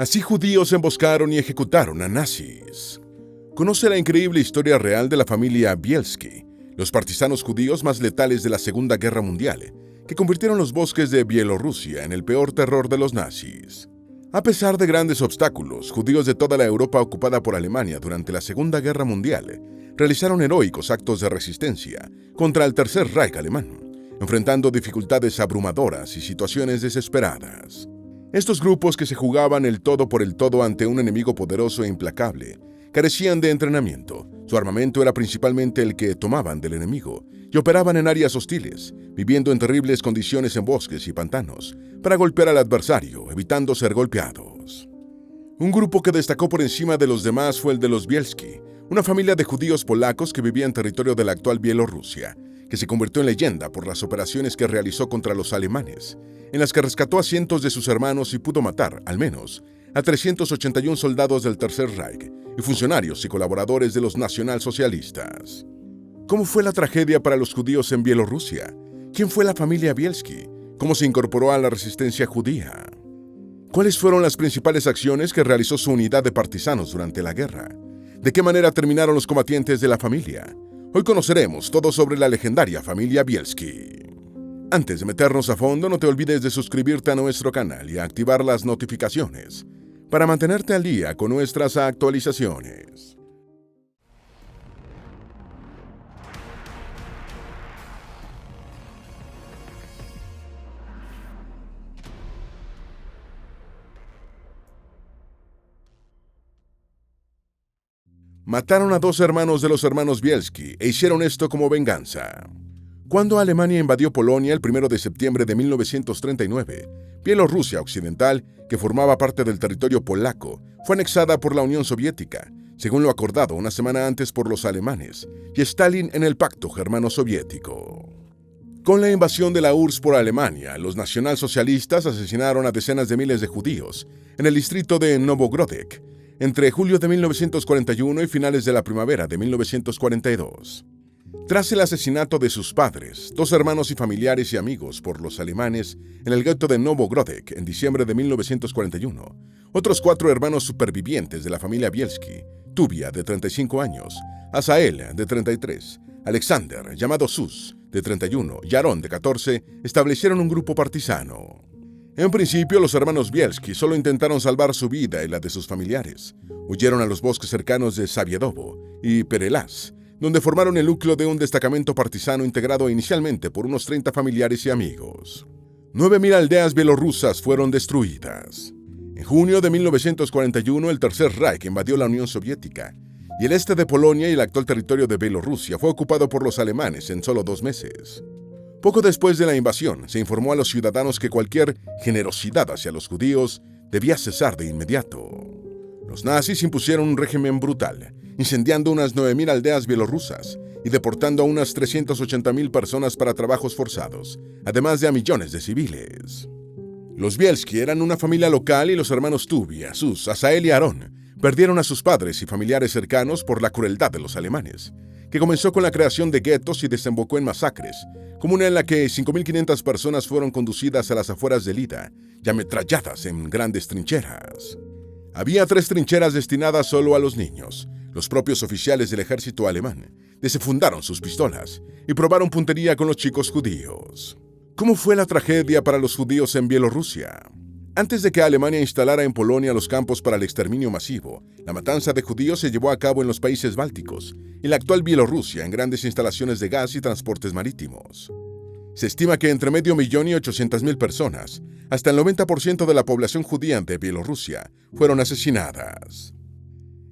Así judíos emboscaron y ejecutaron a nazis. Conoce la increíble historia real de la familia Bielski, los partisanos judíos más letales de la Segunda Guerra Mundial, que convirtieron los bosques de Bielorrusia en el peor terror de los nazis. A pesar de grandes obstáculos, judíos de toda la Europa ocupada por Alemania durante la Segunda Guerra Mundial realizaron heroicos actos de resistencia contra el Tercer Reich alemán, enfrentando dificultades abrumadoras y situaciones desesperadas. Estos grupos que se jugaban el todo por el todo ante un enemigo poderoso e implacable, carecían de entrenamiento. Su armamento era principalmente el que tomaban del enemigo y operaban en áreas hostiles, viviendo en terribles condiciones en bosques y pantanos, para golpear al adversario, evitando ser golpeados. Un grupo que destacó por encima de los demás fue el de los Bielski, una familia de judíos polacos que vivía en territorio de la actual Bielorrusia, que se convirtió en leyenda por las operaciones que realizó contra los alemanes, en las que rescató a cientos de sus hermanos y pudo matar, al menos, a 381 soldados del Tercer Reich y funcionarios y colaboradores de los nacionalsocialistas. ¿Cómo fue la tragedia para los judíos en Bielorrusia? ¿Quién fue la familia Bielski? ¿Cómo se incorporó a la resistencia judía? ¿Cuáles fueron las principales acciones que realizó su unidad de partisanos durante la guerra? ¿De qué manera terminaron los combatientes de la familia? Hoy conoceremos todo sobre la legendaria familia Bielski. Antes de meternos a fondo, no te olvides de suscribirte a nuestro canal y activar las notificaciones para mantenerte al día con nuestras actualizaciones. Mataron a 2 hermanos de los hermanos Bielski e hicieron esto como venganza. Cuando Alemania invadió Polonia el 1 de septiembre de 1939, Bielorrusia Occidental, que formaba parte del territorio polaco, fue anexada por la Unión Soviética, según lo acordado una semana antes por los alemanes, y Stalin en el Pacto Germano-Soviético. Con la invasión de la URSS por Alemania, los nacionalsocialistas asesinaron a decenas de miles de judíos en el distrito de Novogrodeck, entre julio de 1941 y finales de la primavera de 1942. Tras el asesinato de sus padres, 2 hermanos y familiares y amigos por los alemanes en el gueto de Novogrodeck en diciembre de 1941, otros 4 hermanos supervivientes de la familia Bielski, Tuvia, de 35 años, Asael, de 33, Alexander, llamado Sus, de 31, y Aarón, de 14, establecieron un grupo partisano. En principio, los hermanos Bielski solo intentaron salvar su vida y la de sus familiares. Huyeron a los bosques cercanos de Saviedovo y Perelas, donde formaron el núcleo de un destacamento partisano integrado inicialmente por unos 30 familiares y amigos. 9.000 aldeas bielorrusas fueron destruidas. En junio de 1941, el Tercer Reich invadió la Unión Soviética, y el este de Polonia y el actual territorio de Bielorrusia fue ocupado por los alemanes en solo 2 meses. Poco después de la invasión, se informó a los ciudadanos que cualquier generosidad hacia los judíos debía cesar de inmediato. Los nazis impusieron un régimen brutal, incendiando unas 9.000 aldeas bielorrusas y deportando a unas 380.000 personas para trabajos forzados, además de a millones de civiles. Los Bielski eran una familia local y los hermanos Tuvia, Sus, Asael y Aarón perdieron a sus padres y familiares cercanos por la crueldad de los alemanes, que comenzó con la creación de guetos y desembocó en masacres, como una en la que 5.500 personas fueron conducidas a las afueras de Lida y ametralladas en grandes trincheras. Había 3 trincheras destinadas solo a los niños. Los propios oficiales del ejército alemán desenfundaron sus pistolas y probaron puntería con los chicos judíos. ¿Cómo fue la tragedia para los judíos en Bielorrusia? Antes de que Alemania instalara en Polonia los campos para el exterminio masivo, la matanza de judíos se llevó a cabo en los países bálticos y la actual Bielorrusia en grandes instalaciones de gas y transportes marítimos. Se estima que entre 500.000 y 800.000 personas, hasta el 90% de la población judía de Bielorrusia, fueron asesinadas.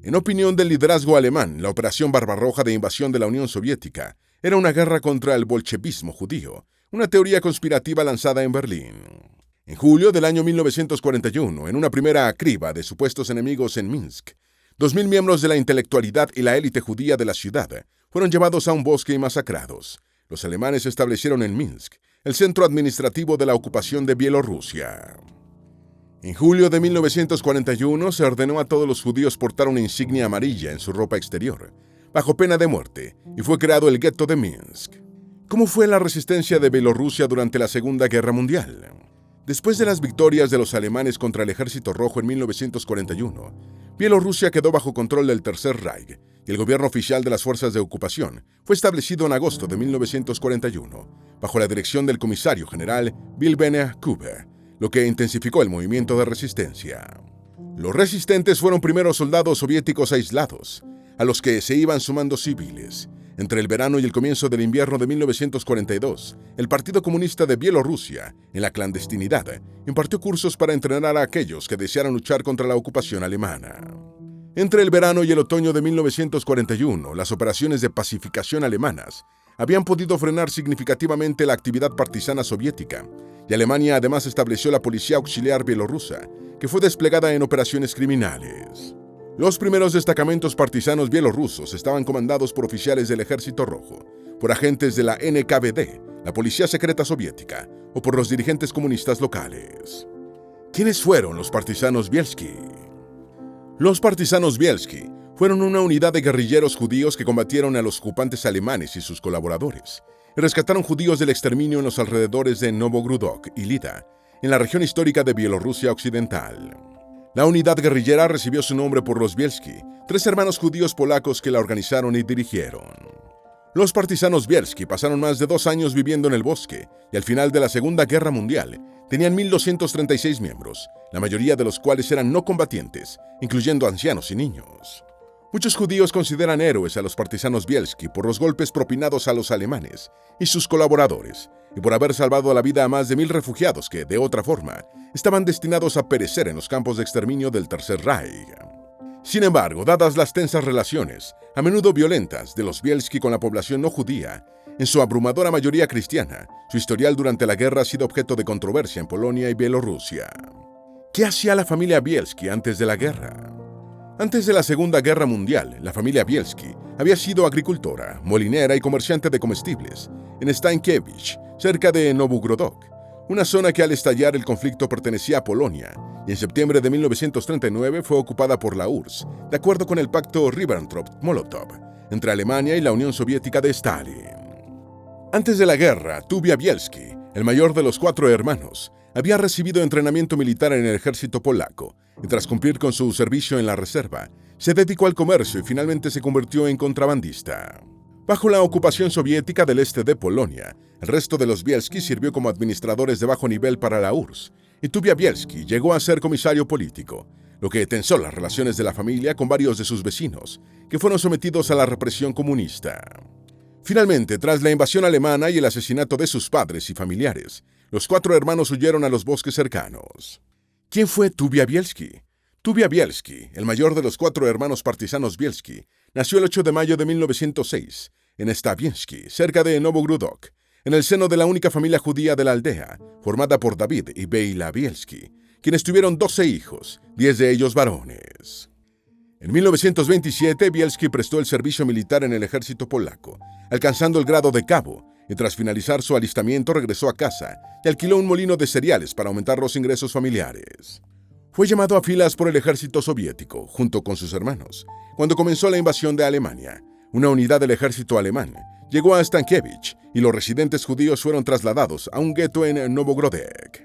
En opinión del liderazgo alemán, la Operación Barbarroja de invasión de la Unión Soviética era una guerra contra el bolchevismo judío, una teoría conspirativa lanzada en Berlín. En julio del año 1941, en una primera criba de supuestos enemigos en Minsk, 2.000 miembros de la intelectualidad y la élite judía de la ciudad fueron llevados a un bosque y masacrados. Los alemanes se establecieron en Minsk, el centro administrativo de la ocupación de Bielorrusia. En julio de 1941 se ordenó a todos los judíos portar una insignia amarilla en su ropa exterior, bajo pena de muerte, y fue creado el gueto de Minsk. ¿Cómo fue la resistencia de Bielorrusia durante la Segunda Guerra Mundial? Después de las victorias de los alemanes contra el Ejército Rojo en 1941, Bielorrusia quedó bajo control del Tercer Reich y el gobierno oficial de las fuerzas de ocupación fue establecido en agosto de 1941, bajo la dirección del comisario general Vilhelm Kube, lo que intensificó el movimiento de resistencia. Los resistentes fueron primero soldados soviéticos aislados, a los que se iban sumando civiles. Entre el verano y el comienzo del invierno de 1942, el Partido Comunista de Bielorrusia, en la clandestinidad, impartió cursos para entrenar a aquellos que desearan luchar contra la ocupación alemana. Entre el verano y el otoño de 1941, las operaciones de pacificación alemanas habían podido frenar significativamente la actividad partisana soviética, y Alemania además estableció la Policía Auxiliar Bielorrusa, que fue desplegada en operaciones criminales. Los primeros destacamentos partisanos bielorrusos estaban comandados por oficiales del Ejército Rojo, por agentes de la NKVD, la Policía Secreta Soviética, o por los dirigentes comunistas locales. ¿Quiénes fueron los partisanos Bielski? Los partisanos Bielski fueron una unidad de guerrilleros judíos que combatieron a los ocupantes alemanes y sus colaboradores, y rescataron judíos del exterminio en los alrededores de Novogrudok y Lida, en la región histórica de Bielorrusia Occidental. La unidad guerrillera recibió su nombre por los Bielski, 3 hermanos judíos polacos que la organizaron y dirigieron. Los partisanos Bielski pasaron más de 2 años viviendo en el bosque y al final de la Segunda Guerra Mundial tenían 1.236 miembros, la mayoría de los cuales eran no combatientes, incluyendo ancianos y niños. Muchos judíos consideran héroes a los partisanos Bielski por los golpes propinados a los alemanes y sus colaboradores, y por haber salvado la vida a más de 1.000 refugiados que, de otra forma, estaban destinados a perecer en los campos de exterminio del Tercer Reich. Sin embargo, dadas las tensas relaciones, a menudo violentas, de los Bielski con la población no judía, en su abrumadora mayoría cristiana, su historial durante la guerra ha sido objeto de controversia en Polonia y Bielorrusia. ¿Qué hacía la familia Bielski antes de la guerra? Antes de la Segunda Guerra Mundial, la familia Bielski había sido agricultora, molinera y comerciante de comestibles en Stankiewicz, cerca de Novogrudok, una zona que al estallar el conflicto pertenecía a Polonia y en septiembre de 1939 fue ocupada por la URSS, de acuerdo con el pacto Ribbentrop-Molotov entre Alemania y la Unión Soviética de Stalin. Antes de la guerra, Tuvia Bielski, el mayor de los 4 hermanos, había recibido entrenamiento militar en el ejército polaco y tras cumplir con su servicio en la reserva, se dedicó al comercio y finalmente se convirtió en contrabandista. Bajo la ocupación soviética del este de Polonia, el resto de los Bielski sirvió como administradores de bajo nivel para la URSS, y Tuvia Bielski llegó a ser comisario político, lo que tensó las relaciones de la familia con varios de sus vecinos, que fueron sometidos a la represión comunista. Finalmente, tras la invasión alemana y el asesinato de sus padres y familiares, los 4 hermanos huyeron a los bosques cercanos. ¿Quién fue Tuvia Bielski? Tuvia Bielski, el mayor de los 4 hermanos partisanos Bielski, nació el 8 de mayo de 1906, en Staviensky, cerca de Novogrudok, en el seno de la única familia judía de la aldea, formada por David y Beila Bielski, quienes tuvieron 12 hijos, 10 de ellos varones. En 1927, Bielski prestó el servicio militar en el ejército polaco, alcanzando el grado de cabo, y tras finalizar su alistamiento regresó a casa y alquiló un molino de cereales para aumentar los ingresos familiares. Fue llamado a filas por el ejército soviético, junto con sus hermanos, cuando comenzó la invasión de Alemania. Una unidad del ejército alemán llegó a Stankiewicz y los residentes judíos fueron trasladados a un gueto en Novogrudok.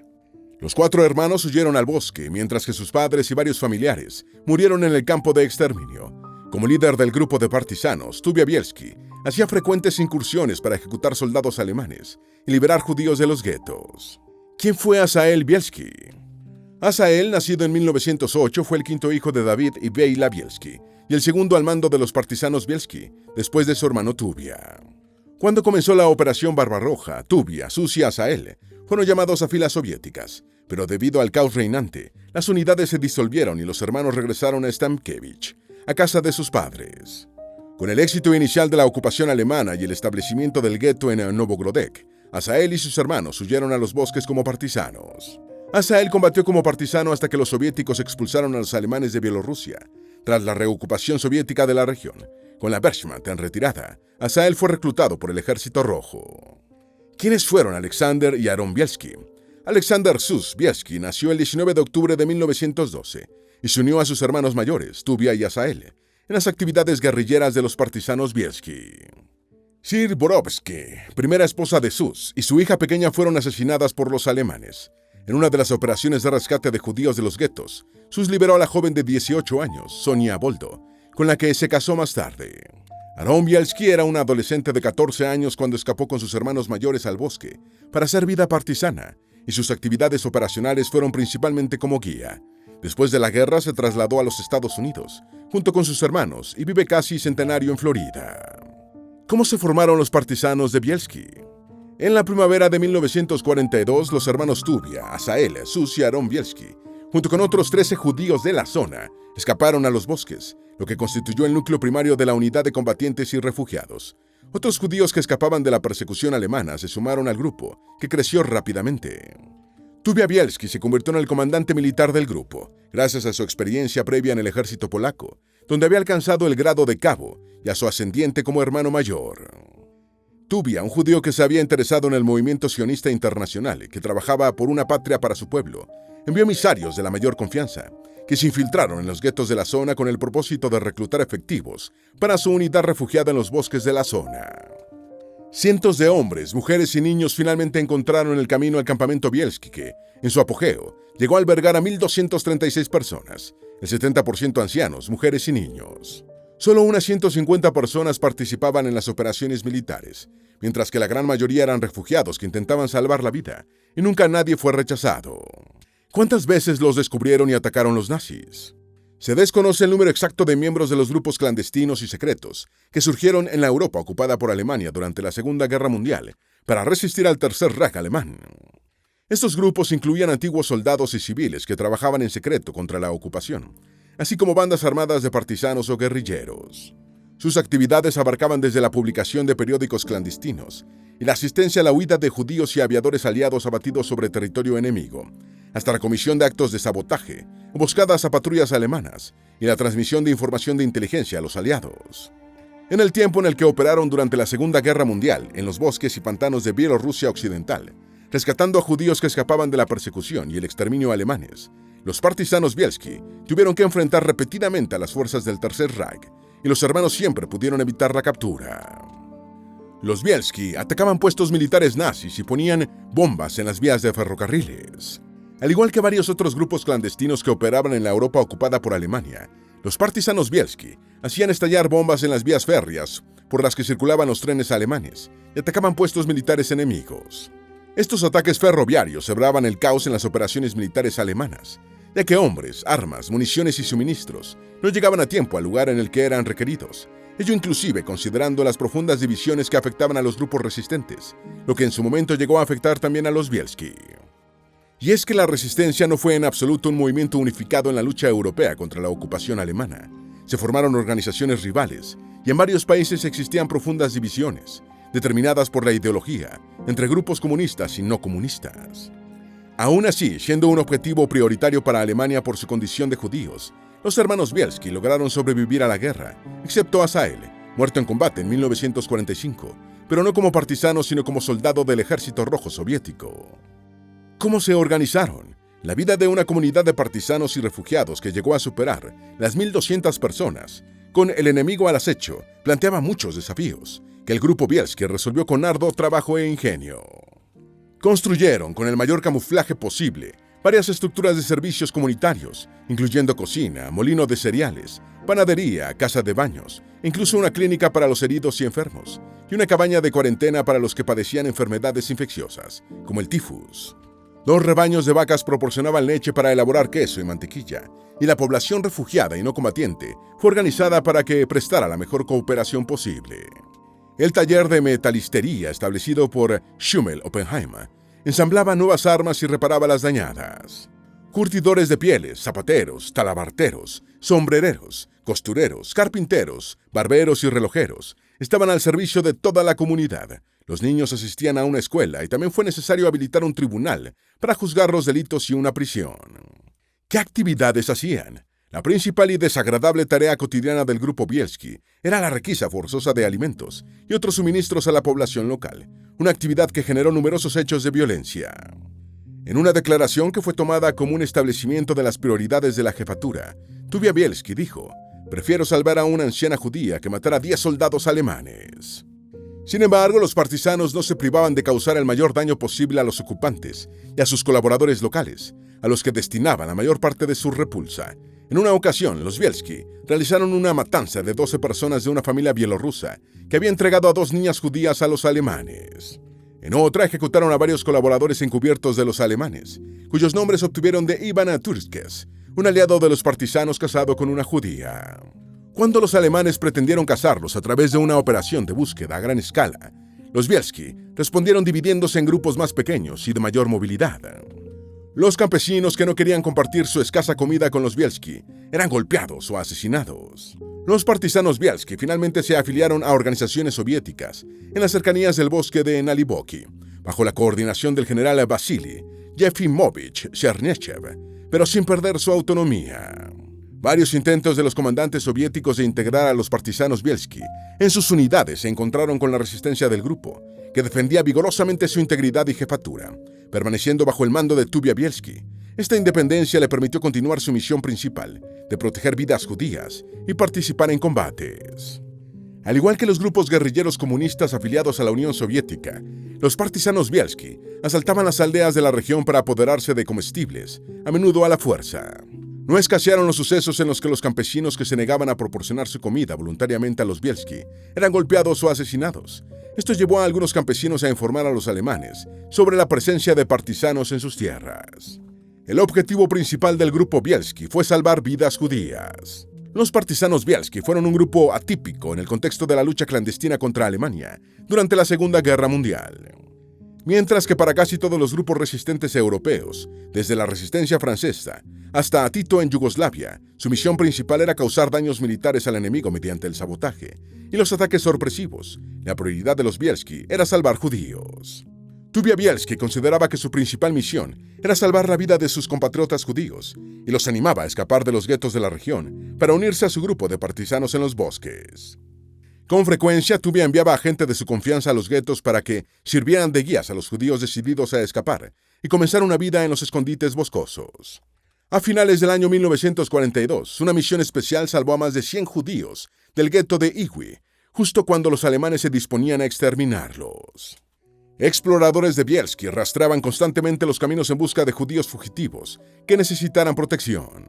Los 4 hermanos huyeron al bosque, mientras que sus padres y varios familiares murieron en el campo de exterminio. Como líder del grupo de partisanos, Tuvia Bielski hacía frecuentes incursiones para ejecutar soldados alemanes y liberar judíos de los guetos. ¿Quién fue Asael Bielski? Asael, nacido en 1908, fue el 5º hijo de David y Beila Bielski, y el segundo al mando de los partisanos Bielski, después de su hermano Tuvia. Cuando comenzó la Operación Barbarroja, Tuvia, Sus y Asael fueron llamados a filas soviéticas, pero debido al caos reinante, las unidades se disolvieron y los hermanos regresaron a Stankiewicz, a casa de sus padres. Con el éxito inicial de la ocupación alemana y el establecimiento del gueto en Novogrudok, Asael y sus hermanos huyeron a los bosques como partisanos. Asael combatió como partisano hasta que los soviéticos expulsaron a los alemanes de Bielorrusia. Tras la reocupación soviética de la región, con la Wehrmacht en retirada, Asael fue reclutado por el Ejército Rojo. ¿Quiénes fueron Alexander y Aaron Bielski? Alexander Sus Bielski nació el 19 de octubre de 1912 y se unió a sus hermanos mayores, Tuvia y Asael, en las actividades guerrilleras de los partisanos Bielski. Sir Borowski, primera esposa de Sus, y su hija pequeña fueron asesinadas por los alemanes. En una de las operaciones de rescate de judíos de los guetos, Sus liberó a la joven de 18 años, Sonia Boldo, con la que se casó más tarde. Aaron Bielski era un adolescente de 14 años cuando escapó con sus hermanos mayores al bosque para hacer vida partisana, y sus actividades operacionales fueron principalmente como guía. Después de la guerra se trasladó a los Estados Unidos, junto con sus hermanos, y vive casi centenario en Florida. ¿Cómo se formaron los partisanos de Bielski? En la primavera de 1942, los hermanos Tuvia, Asael, Sus y Aaron Bielski, junto con otros 13 judíos de la zona, escaparon a los bosques, lo que constituyó el núcleo primario de la unidad de combatientes y refugiados. Otros judíos que escapaban de la persecución alemana se sumaron al grupo, que creció rápidamente. Tuvia Bielski se convirtió en el comandante militar del grupo, gracias a su experiencia previa en el ejército polaco, donde había alcanzado el grado de cabo, y a su ascendiente como hermano mayor. Tuvia, un judío que se había interesado en el movimiento sionista internacional, que trabajaba por una patria para su pueblo, envió emisarios de la mayor confianza, que se infiltraron en los guetos de la zona con el propósito de reclutar efectivos para su unidad refugiada en los bosques de la zona. Cientos de hombres, mujeres y niños finalmente encontraron el camino al campamento Bielski que, en su apogeo, llegó a albergar a 1.236 personas, el 70% ancianos, mujeres y niños. Solo unas 150 personas participaban en las operaciones militares, mientras que la gran mayoría eran refugiados que intentaban salvar la vida, y nunca nadie fue rechazado. ¿Cuántas veces los descubrieron y atacaron los nazis? Se desconoce el número exacto de miembros de los grupos clandestinos y secretos que surgieron en la Europa ocupada por Alemania durante la Segunda Guerra Mundial para resistir al Tercer Reich alemán. Estos grupos incluían antiguos soldados y civiles que trabajaban en secreto contra la ocupación, así como bandas armadas de partisanos o guerrilleros. Sus actividades abarcaban desde la publicación de periódicos clandestinos y la asistencia a la huida de judíos y aviadores aliados abatidos sobre territorio enemigo, hasta la comisión de actos de sabotaje, emboscadas a patrullas alemanas y la transmisión de información de inteligencia a los aliados. En el tiempo en el que operaron durante la Segunda Guerra Mundial en los bosques y pantanos de Bielorrusia Occidental, rescatando a judíos que escapaban de la persecución y el exterminio alemanes, los partisanos Bielski tuvieron que enfrentar repetidamente a las fuerzas del Tercer Reich, y los hermanos siempre pudieron evitar la captura. Los Bielski atacaban puestos militares nazis y ponían bombas en las vías de ferrocarriles. Al igual que varios otros grupos clandestinos que operaban en la Europa ocupada por Alemania, los partisanos Bielski hacían estallar bombas en las vías férreas por las que circulaban los trenes alemanes y atacaban puestos militares enemigos. Estos ataques ferroviarios sembraban el caos en las operaciones militares alemanas, ya que hombres, armas, municiones y suministros no llegaban a tiempo al lugar en el que eran requeridos, ello inclusive considerando las profundas divisiones que afectaban a los grupos resistentes, lo que en su momento llegó a afectar también a los Bielski. Y es que la resistencia no fue en absoluto un movimiento unificado en la lucha europea contra la ocupación alemana. Se formaron organizaciones rivales, y en varios países existían profundas divisiones, determinadas por la ideología, entre grupos comunistas y no comunistas. Aún así, siendo un objetivo prioritario para Alemania por su condición de judíos, los hermanos Bielski lograron sobrevivir a la guerra, excepto Asael, muerto en combate en 1945, pero no como partisano sino como soldado del Ejército Rojo Soviético. ¿Cómo se organizaron? La vida de una comunidad de partisanos y refugiados que llegó a superar las 1.200 personas, con el enemigo al acecho, planteaba muchos desafíos, que el grupo Bielski resolvió con arduo trabajo e ingenio. Construyeron, con el mayor camuflaje posible, varias estructuras de servicios comunitarios, incluyendo cocina, molino de cereales, panadería, casa de baños, incluso una clínica para los heridos y enfermos, y una cabaña de cuarentena para los que padecían enfermedades infecciosas, como el tifus. 2 rebaños de vacas proporcionaban leche para elaborar queso y mantequilla, y la población refugiada y no combatiente fue organizada para que prestara la mejor cooperación posible. El taller de metalistería establecido por Schummel Oppenheimer ensamblaba nuevas armas y reparaba las dañadas. Curtidores de pieles, zapateros, talabarteros, sombrereros, costureros, carpinteros, barberos y relojeros estaban al servicio de toda la comunidad. Los niños asistían a una escuela y también fue necesario habilitar un tribunal para juzgar los delitos y una prisión. ¿Qué actividades hacían? La principal y desagradable tarea cotidiana del grupo Bielski era la requisa forzosa de alimentos y otros suministros a la población local, una actividad que generó numerosos hechos de violencia. En una declaración que fue tomada como un establecimiento de las prioridades de la jefatura, Tuvia Bielski dijo: «Prefiero salvar a una anciana judía que matar a 10 soldados alemanes». Sin embargo, los partisanos no se privaban de causar el mayor daño posible a los ocupantes y a sus colaboradores locales, a los que destinaban la mayor parte de su repulsa. En una ocasión, los Bielski realizaron una matanza de 12 personas de una familia bielorrusa que había entregado a 2 niñas judías a los alemanes. En otra, ejecutaron a varios colaboradores encubiertos de los alemanes, cuyos nombres obtuvieron de Ivana Turskes, un aliado de los partisanos casado con una judía. Cuando los alemanes pretendieron cazarlos a través de una operación de búsqueda a gran escala, los Bielski respondieron dividiéndose en grupos más pequeños y de mayor movilidad. Los campesinos que no querían compartir su escasa comida con los Bielski eran golpeados o asesinados. Los partisanos Bielski finalmente se afiliaron a organizaciones soviéticas en las cercanías del bosque de Naliboki, bajo la coordinación del general Vasily Yefimovich Chernychev, pero sin perder su autonomía. Varios intentos de los comandantes soviéticos de integrar a los partisanos Bielski en sus unidades se encontraron con la resistencia del grupo, que defendía vigorosamente su integridad y jefatura, permaneciendo bajo el mando de Tuvia Bielski. Esta independencia le permitió continuar su misión principal, de proteger vidas judías y participar en combates. Al igual que los grupos guerrilleros comunistas afiliados a la Unión Soviética, los partisanos Bielski asaltaban las aldeas de la región para apoderarse de comestibles, a menudo a la fuerza. No escasearon los sucesos en los que los campesinos que se negaban a proporcionar su comida voluntariamente a los Bielski eran golpeados o asesinados. Esto llevó a algunos campesinos a informar a los alemanes sobre la presencia de partisanos en sus tierras. El objetivo principal del grupo Bielski fue salvar vidas judías. Los partisanos Bielski fueron un grupo atípico en el contexto de la lucha clandestina contra Alemania durante la Segunda Guerra Mundial. Mientras que para casi todos los grupos resistentes europeos, desde la resistencia francesa hasta Tito en Yugoslavia, su misión principal era causar daños militares al enemigo mediante el sabotaje y los ataques sorpresivos, la prioridad de los Bielski era salvar judíos. Tuvia Bielski consideraba que su principal misión era salvar la vida de sus compatriotas judíos y los animaba a escapar de los guetos de la región para unirse a su grupo de partisanos en los bosques. Con frecuencia, Tuvia enviaba a gente de su confianza a los guetos para que sirvieran de guías a los judíos decididos a escapar y comenzar una vida en los escondites boscosos. A finales del año 1942, una misión especial salvó a más de 100 judíos del gueto de Iwi, justo cuando los alemanes se disponían a exterminarlos. Exploradores de Bielski rastreaban constantemente los caminos en busca de judíos fugitivos que necesitaran protección.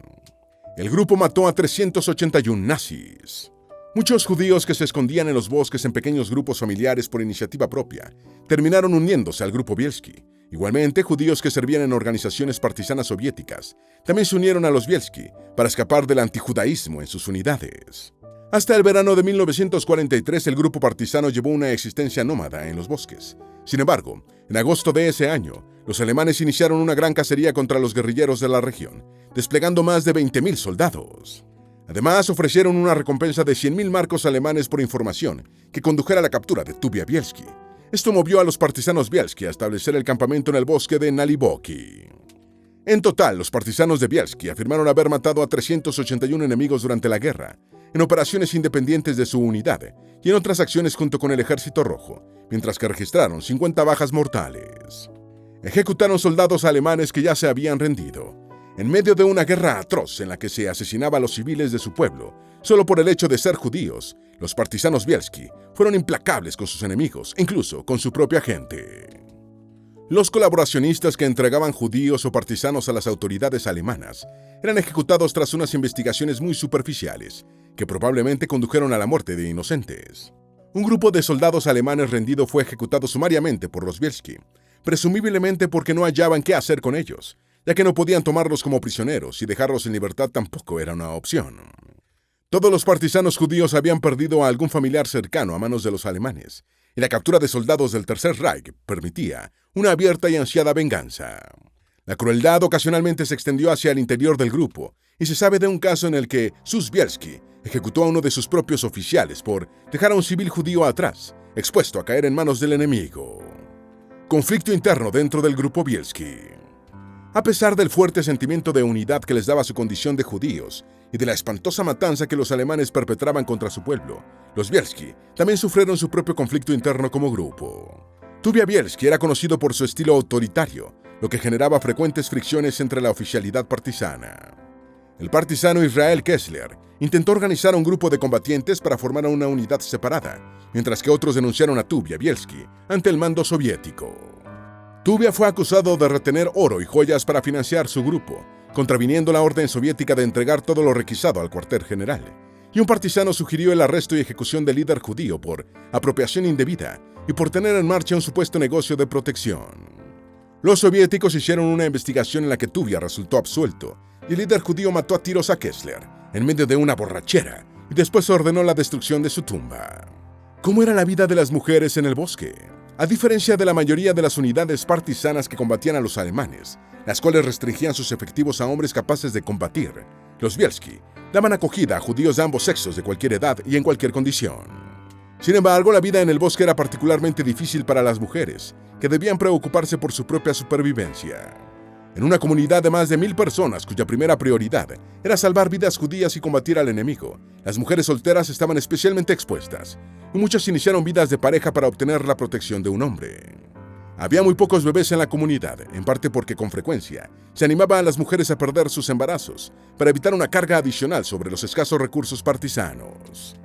El grupo mató a 381 nazis. Muchos judíos que se escondían en los bosques en pequeños grupos familiares por iniciativa propia terminaron uniéndose al grupo Bielski. Igualmente, judíos que servían en organizaciones partisanas soviéticas también se unieron a los Bielski para escapar del antijudaísmo en sus unidades. Hasta el verano de 1943, el grupo partisano llevó una existencia nómada en los bosques. Sin embargo, en agosto de ese año, los alemanes iniciaron una gran cacería contra los guerrilleros de la región, desplegando más de 20.000 soldados. Además, ofrecieron una recompensa de 100.000 marcos alemanes por información que condujera a la captura de Tuvia Bielski. Esto movió a los partisanos Bielski a establecer el campamento en el bosque de Naliboki. En total, los partisanos de Bielski afirmaron haber matado a 381 enemigos durante la guerra, en operaciones independientes de su unidad y en otras acciones junto con el Ejército Rojo, mientras que registraron 50 bajas mortales. Ejecutaron soldados alemanes que ya se habían rendido. En medio de una guerra atroz en la que se asesinaba a los civiles de su pueblo, solo por el hecho de ser judíos, los partisanos Bielski fueron implacables con sus enemigos, incluso con su propia gente. Los colaboracionistas que entregaban judíos o partisanos a las autoridades alemanas eran ejecutados tras unas investigaciones muy superficiales, que probablemente condujeron a la muerte de inocentes. Un grupo de soldados alemanes rendido fue ejecutado sumariamente por los Bielski, presumiblemente porque no hallaban qué hacer con ellos, ya que no podían tomarlos como prisioneros y dejarlos en libertad tampoco era una opción. Todos los partisanos judíos habían perdido a algún familiar cercano a manos de los alemanes, y la captura de soldados del Tercer Reich permitía una abierta y ansiada venganza. La crueldad ocasionalmente se extendió hacia el interior del grupo, y se sabe de un caso en el que Sus Bielski ejecutó a uno de sus propios oficiales por dejar a un civil judío atrás, expuesto a caer en manos del enemigo. Conflicto interno dentro del grupo Bielski. A pesar del fuerte sentimiento de unidad que les daba su condición de judíos y de la espantosa matanza que los alemanes perpetraban contra su pueblo, los Bielski también sufrieron su propio conflicto interno como grupo. Tuvia Bielski era conocido por su estilo autoritario, lo que generaba frecuentes fricciones entre la oficialidad partisana. El partisano Israel Kessler intentó organizar a un grupo de combatientes para formar una unidad separada, mientras que otros denunciaron a Tuvia Bielski ante el mando soviético. Tuvia fue acusado de retener oro y joyas para financiar su grupo, contraviniendo la orden soviética de entregar todo lo requisado al cuartel general, y un partisano sugirió el arresto y ejecución del líder judío por apropiación indebida y por tener en marcha un supuesto negocio de protección. Los soviéticos hicieron una investigación en la que Tuvia resultó absuelto, y el líder judío mató a tiros a Kessler en medio de una borrachera y después ordenó la destrucción de su tumba. ¿Cómo era la vida de las mujeres en el bosque? A diferencia de la mayoría de las unidades partisanas que combatían a los alemanes, las cuales restringían sus efectivos a hombres capaces de combatir, los Bielski daban acogida a judíos de ambos sexos de cualquier edad y en cualquier condición. Sin embargo, la vida en el bosque era particularmente difícil para las mujeres, que debían preocuparse por su propia supervivencia. En una comunidad de más de 1000 personas cuya primera prioridad era salvar vidas judías y combatir al enemigo, las mujeres solteras estaban especialmente expuestas, y muchas iniciaron vidas de pareja para obtener la protección de un hombre. Había muy pocos bebés en la comunidad, en parte porque con frecuencia se animaba a las mujeres a perder sus embarazos para evitar una carga adicional sobre los escasos recursos partisanos.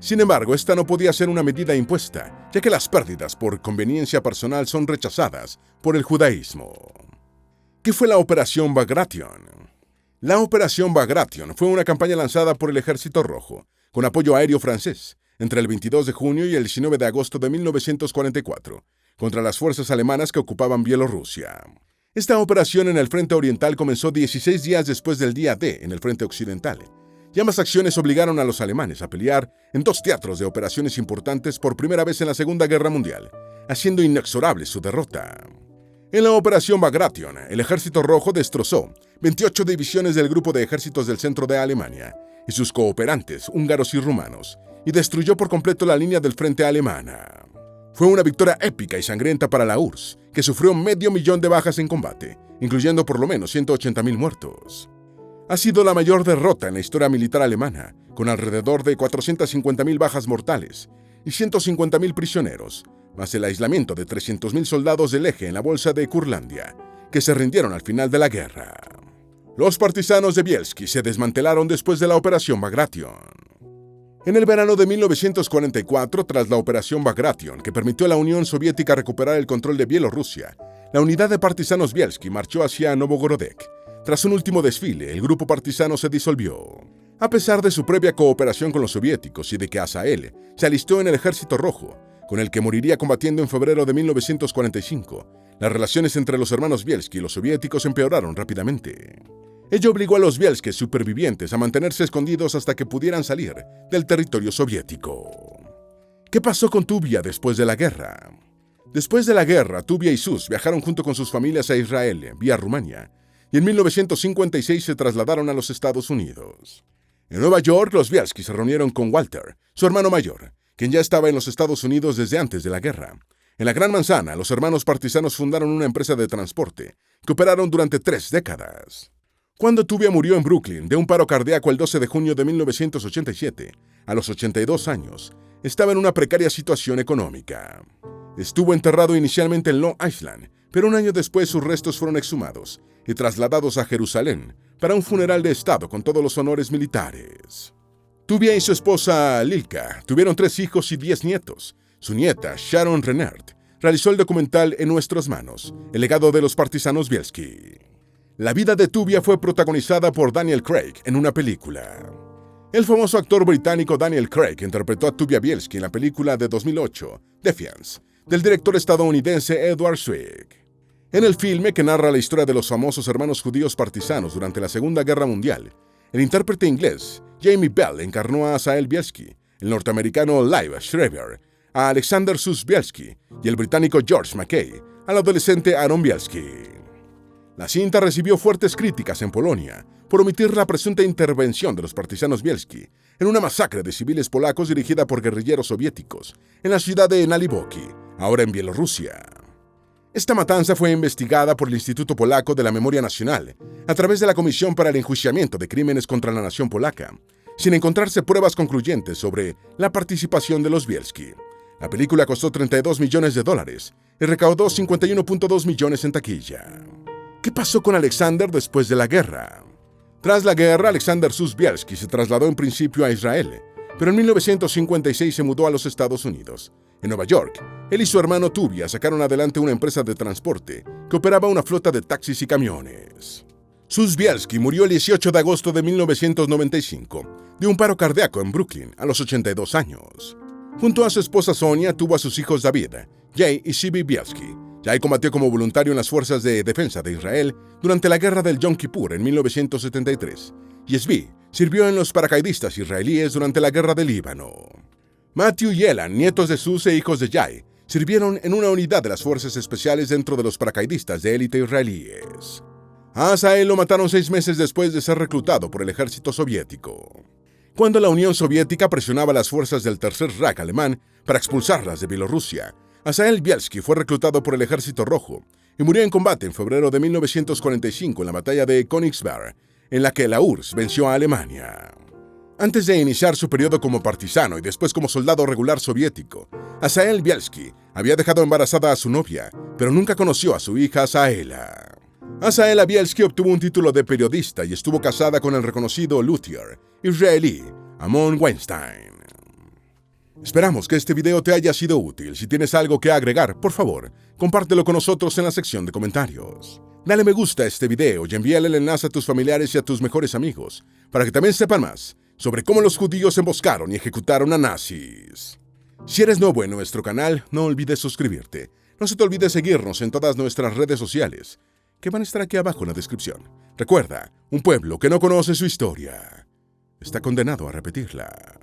Sin embargo, esta no podía ser una medida impuesta, ya que las pérdidas por conveniencia personal son rechazadas por el judaísmo. ¿Qué fue la Operación Bagration? La Operación Bagration fue una campaña lanzada por el Ejército Rojo, con apoyo aéreo francés, entre el 22 de junio y el 19 de agosto de 1944, contra las fuerzas alemanas que ocupaban Bielorrusia. Esta operación en el frente oriental comenzó 16 días después del día D en el frente occidental, y ambas acciones obligaron a los alemanes a pelear en 2 teatros de operaciones importantes por primera vez en la Segunda Guerra Mundial, haciendo inexorable su derrota. En la Operación Bagration, el Ejército Rojo destrozó 28 divisiones del Grupo de Ejércitos del Centro de Alemania y sus cooperantes húngaros y rumanos, y destruyó por completo la línea del frente alemana. Fue una victoria épica y sangrienta para la URSS, que sufrió 500.000 de bajas en combate, incluyendo por lo menos 180.000 muertos. Ha sido la mayor derrota en la historia militar alemana, con alrededor de 450.000 bajas mortales y 150.000 prisioneros, más el aislamiento de 300.000 soldados del eje en la bolsa de Curlandia, que se rindieron al final de la guerra. Los partisanos de Bielski se desmantelaron después de la Operación Bagration. En el verano de 1944, tras la Operación Bagration, que permitió a la Unión Soviética recuperar el control de Bielorrusia, la unidad de partisanos Bielski marchó hacia Novogorodek. Tras un último desfile, el grupo partisano se disolvió. A pesar de su previa cooperación con los soviéticos y de que Asael se alistó en el Ejército Rojo, con el que moriría combatiendo en febrero de 1945, las relaciones entre los hermanos Bielski y los soviéticos empeoraron rápidamente. Ello obligó a los Bielski supervivientes a mantenerse escondidos hasta que pudieran salir del territorio soviético. ¿Qué pasó con Tuvia después de la guerra? Después de la guerra, Tuvia y Sus viajaron junto con sus familias a Israel, vía Rumania, y en 1956 se trasladaron a los Estados Unidos. En Nueva York, los Bielski se reunieron con Walter, su hermano mayor, quien ya estaba en los Estados Unidos desde antes de la guerra. En la Gran Manzana, los hermanos partisanos fundaron una empresa de transporte que operaron durante 3 décadas. Cuando Tuvia murió en Brooklyn de un paro cardíaco el 12 de junio de 1987, a los 82 años, estaba en una precaria situación económica. Estuvo enterrado inicialmente en Long Island, pero un año después sus restos fueron exhumados y trasladados a Jerusalén para un funeral de Estado con todos los honores militares. Tuvia y su esposa Lilka tuvieron 3 hijos y 10 nietos. Su nieta, Sharon Renert, realizó el documental En nuestras manos, el legado de los partisanos Bielski. La vida de Tuvia fue protagonizada por Daniel Craig en una película. El famoso actor británico Daniel Craig interpretó a Tuvia Bielski en la película de 2008, Defiance, del director estadounidense Edward Zwick. En el filme, que narra la historia de los famosos hermanos judíos partisanos durante la Segunda Guerra Mundial, el intérprete inglés Jamie Bell encarnó a Asael Bielski, el norteamericano Liv Schreiber a Alexander Sus Bielski y el británico George Mackay al adolescente Aaron Bielski. La cinta recibió fuertes críticas en Polonia por omitir la presunta intervención de los partisanos Bielski en una masacre de civiles polacos dirigida por guerrilleros soviéticos en la ciudad de Naliboki, ahora en Bielorrusia. Esta matanza fue investigada por el Instituto Polaco de la Memoria Nacional a través de la Comisión para el Enjuiciamiento de Crímenes contra la Nación Polaca, sin encontrarse pruebas concluyentes sobre la participación de los Bielski. La película costó $32 millones y recaudó 51.2 millones en taquilla. ¿Qué pasó con Alexander después de la guerra? Tras la guerra, Alexander Sus Bielski se trasladó en principio a Israel, pero en 1956 se mudó a los Estados Unidos. En Nueva York, él y su hermano Tuvia sacaron adelante una empresa de transporte que operaba una flota de taxis y camiones. Sus Bielski murió el 18 de agosto de 1995 de un paro cardíaco en Brooklyn a los 82 años. Junto a su esposa Sonia tuvo a sus hijos David, Jay y Zvi Bielski. Jay combatió como voluntario en las fuerzas de defensa de Israel durante la guerra del Yom Kippur en 1973, y Zvi sirvió en los paracaidistas israelíes durante la guerra del Líbano. Matthew y Elan, nietos de Sus e hijos de Jay, sirvieron en una unidad de las fuerzas especiales dentro de los paracaidistas de élite israelíes. A Asael lo mataron 6 meses después de ser reclutado por el ejército soviético. Cuando la Unión Soviética presionaba a las fuerzas del Tercer Reich alemán para expulsarlas de Bielorrusia, Asael Bielski fue reclutado por el Ejército Rojo y murió en combate en febrero de 1945 en la batalla de Königsberg, en la que la URSS venció a Alemania. Antes de iniciar su periodo como partisano y después como soldado regular soviético, Asael Bielski había dejado embarazada a su novia, pero nunca conoció a su hija Asaela. Asaela Bielski obtuvo un título de periodista y estuvo casada con el reconocido luthier israelí Amon Weinstein. Esperamos que este video te haya sido útil. Si tienes algo que agregar, por favor, compártelo con nosotros en la sección de comentarios. Dale me gusta a este video y envíale el enlace a tus familiares y a tus mejores amigos, para que también sepan más sobre cómo los judíos emboscaron y ejecutaron a nazis. Si eres nuevo en nuestro canal, no olvides suscribirte. No se te olvide seguirnos en todas nuestras redes sociales, que van a estar aquí abajo en la descripción. Recuerda, un pueblo que no conoce su historia está condenado a repetirla.